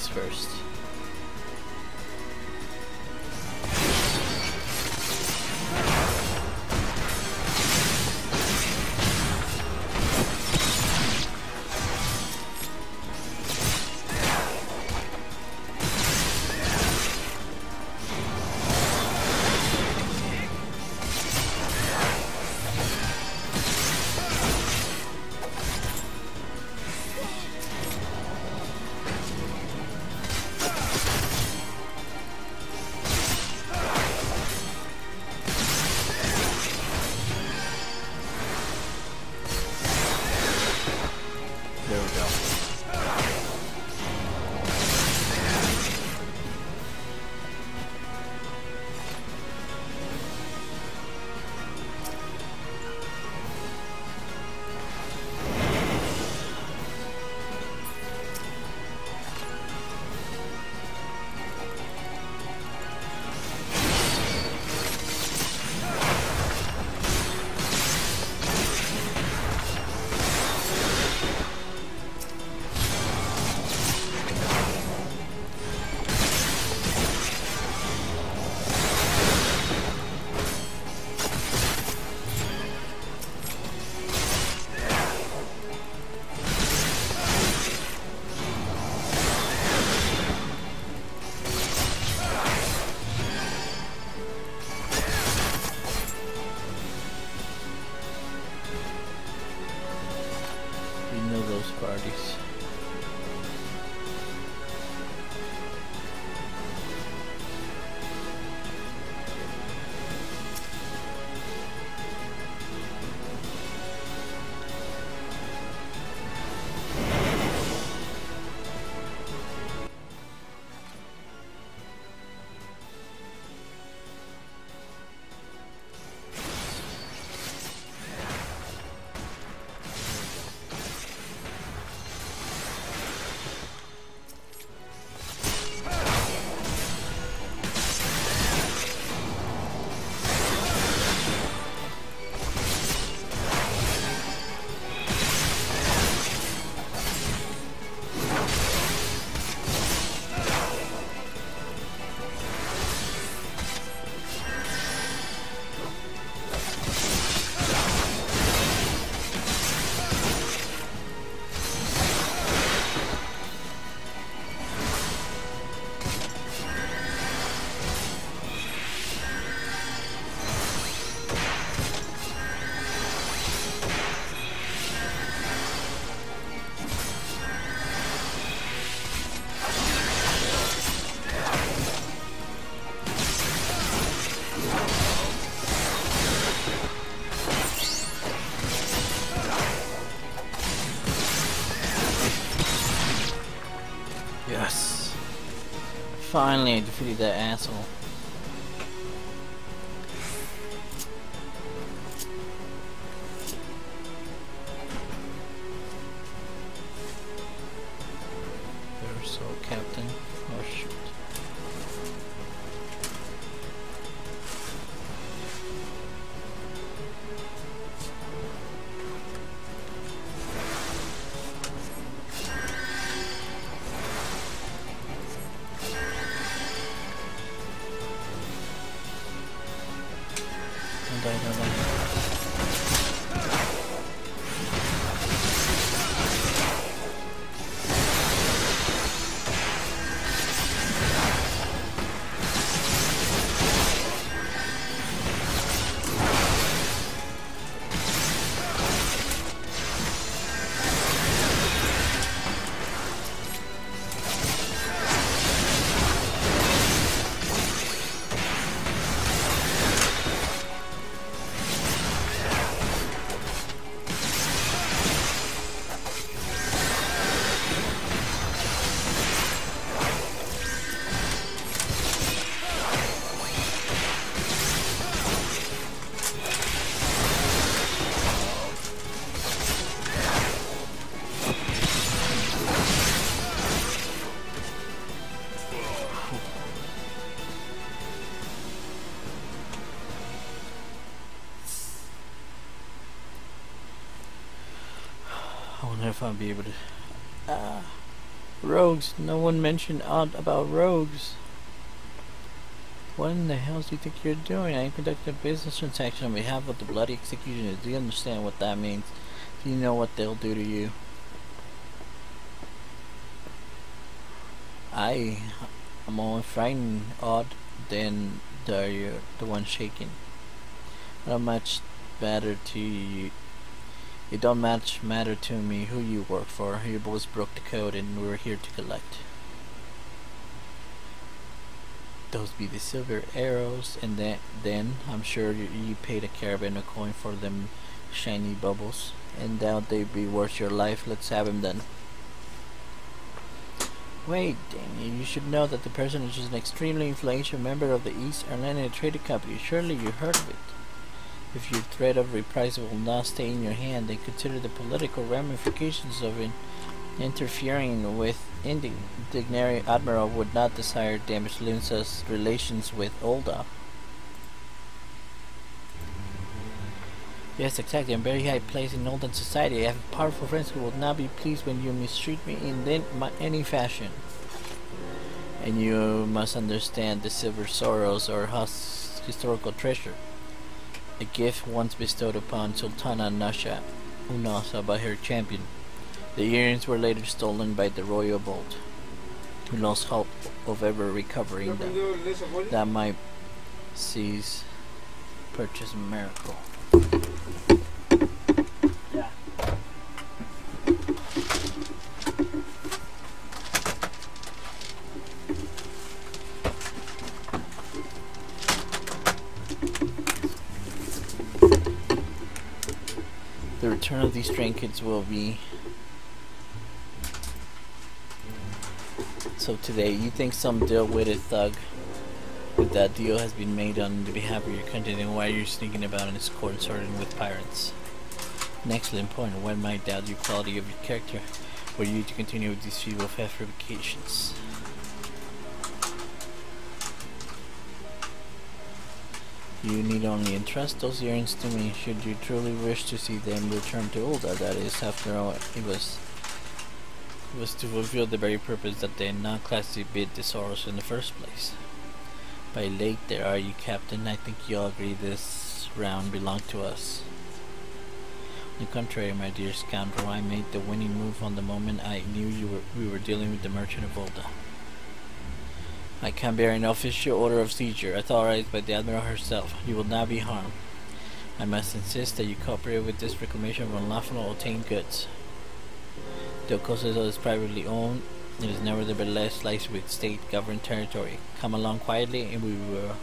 things first. Parties. Yes. Finally I defeated that asshole. There's so Captain. Oh shoot. I wonder if I'll be able to Rogues. No one mentioned aught about rogues. What in the hell do you think you're doing? I am conducting a business transaction on behalf of the bloody executioners. Do you understand what that means? Do you know what they'll do to you? I'm more frightened, odd, than the one shaking. Not much matter to you. It don't much matter to me who you work for. You boys broke the code and we're here to collect. Those be the silver arrows, and then I'm sure you paid a caravan a coin for them shiny bubbles, and doubt they be worth your life. Let's have him then. Wait, Danny, you should know that the personage is an extremely influential member of the East Atlantic Trading Company. Surely you heard of it. If your threat of reprisal will not stay in your hand, then consider the political ramifications of interfering with Dignary Admiral would not desire to damage Linsa's relations with Olda. Yes, exactly. I'm very high placed in Oldan society. I have powerful friends who will not be pleased when you mistreat me in any fashion. And you must understand the silver sorrows or historical treasure. A gift once bestowed upon Sultana Nasha Unasa by her champion. The earrings were later stolen by the royal vault, who lost hope of ever recovering them. That might cease purchase a miracle. Yeah. The return of these trinkets will be. So today, you think some deal-witted thug with that deal has been made on the behalf of your country, and why you're sneaking about in this court sorting with pirates? An excellent point. One might doubt the quality of your character were you to continue with these feeble fabrications. You need only entrust those earrings to me should you truly wish to see them return to Ulda. That is, after all, it was to fulfill the very purpose that they non-classically bid the Soros in the first place. By late there are you, Captain. I think you all agree this round belonged to us. On the contrary, my dear scoundrel, I made the winning move on the moment I knew we were dealing with the merchant of Volda. I can bear an official order of seizure, authorized by the Admiral herself. You will not be harmed. I must insist that you cooperate with this reclamation of unlawfully obtained goods. Though Kosovo is privately owned, it is nevertheless sliced with state-governed territory. Come along quietly, and we will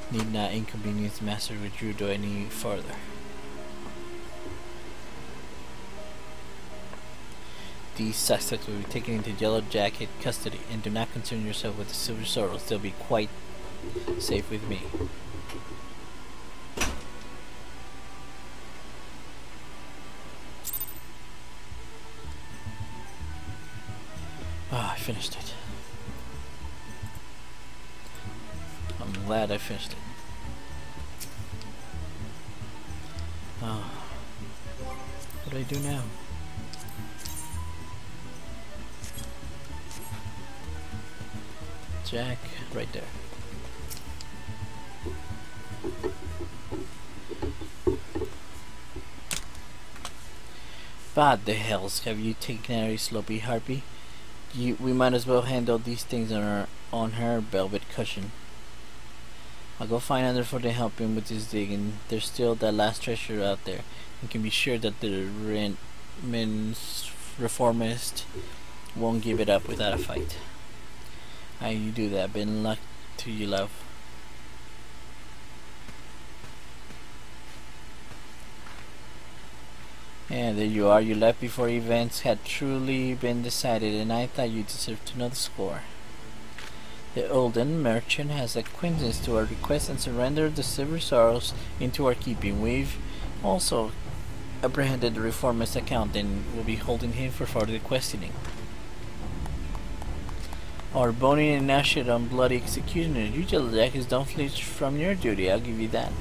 need not inconvenience Master Ryuart any further. These suspects will be taken into Yellow Jacket custody, and do not concern yourself with the Silver Sorrows. They'll be quite safe with me. I finished it. I'm glad I finished it. What do I do now? Jack, right there. What the hells have you taken, Harry Sloppy Harpy? We might as well handle these things on her velvet cushion. I'll go find Under for to help him with his digging. There's still that last treasure out there. You can be sure that the reformist won't give it up without a fight. How you do that? Been luck to you, love. And there you are. You left before events had truly been decided, and I thought you deserved to know the score. The Olden merchant has acquiesced to our request and surrendered the Silver Sorrows into our keeping. We've also apprehended the reformist account and will be holding him for further questioning. Our bony and gnashed on bloody executioner. You Jackets don't flinch from your duty, I'll give you that.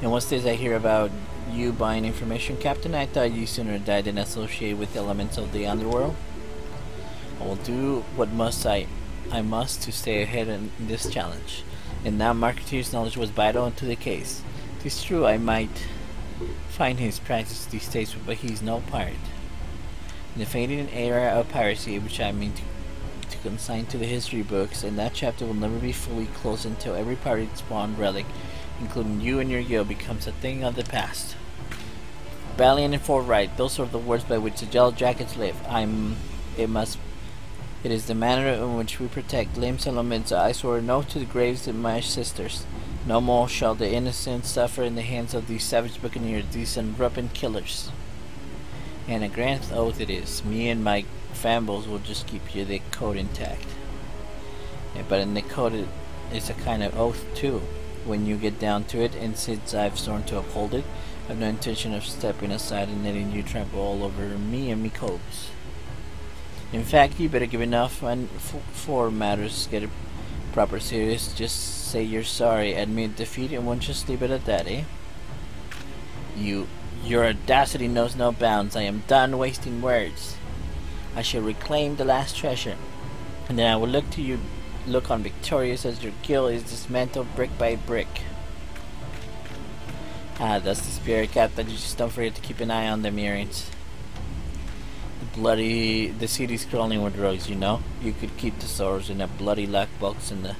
And what's this I hear about you buying information, Captain? I thought you sooner died than associate with elements of the underworld. I will do what I must to stay ahead in this challenge. And now Marketeer's knowledge was vital into the case. It is true I might find his practice distasteful, but he is no pirate. In the fading era of piracy, which I mean to consign to the history books, and that chapter will never be fully closed until every pirate spawned relic, including you and your guild, becomes a thing of the past. Valiant and forthright, those are the words by which the Yellow Jackets live. It is the manner in which we protect limbs and limbs. I swore an oath to the graves of my sisters. No more shall the innocent suffer in the hands of these savage buccaneers, these unrepentant killers. And a grand oath it is. Me and my fambles will just keep the code intact. Yeah, but in the code it's a kind of oath too, when you get down to it, and since I've sworn to uphold it, I've no intention of stepping aside and letting you trample all over me and me codes. In fact, you better give enough and for matters get proper serious. Just say you're sorry, admit defeat, and won't just leave it at that, eh? Your audacity knows no bounds. I am done wasting words. I shall reclaim the last treasure, and then I will look on victorious as your guild is dismantled brick by brick. Ah, that's the spirit, Captain. You just don't forget to keep an eye on them earrings. The city's crawling with rogues, you know. You could keep the swords in a bloody lockbox in the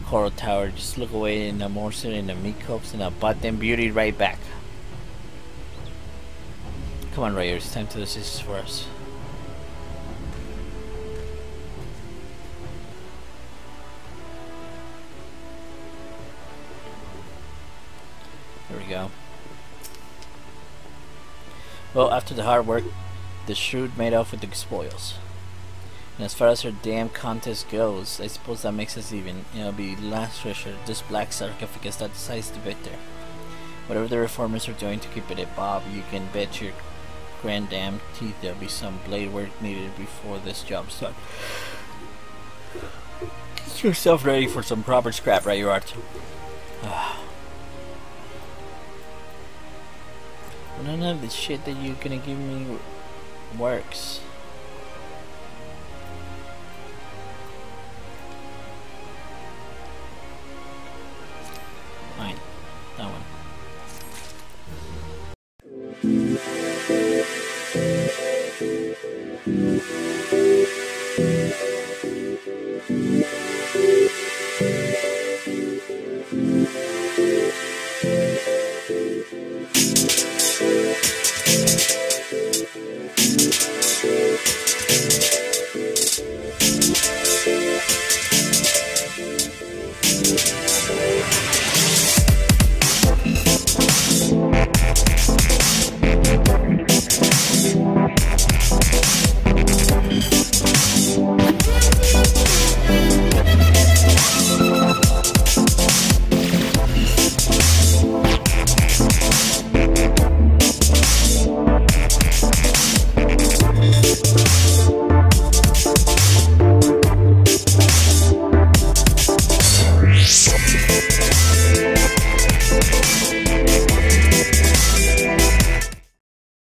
coral tower. Just look away in the morsel in the meat cups, and I'll butt them beauty right back. Come on, Ryuart, it's time to assist for us. There we go. Well, after the hard work, the shrewd made off with the spoils. And as far as her damn contest goes, I suppose that makes us even. It'll be last treasure, this black sarcophagus that decides the victor. Whatever the reformers are doing to keep it a bob, you can bet your grand damn teeth there'll be some blade work needed before this job's done. Get yourself ready for some proper scrap, Ryuart. None of the shit that you're gonna give me works.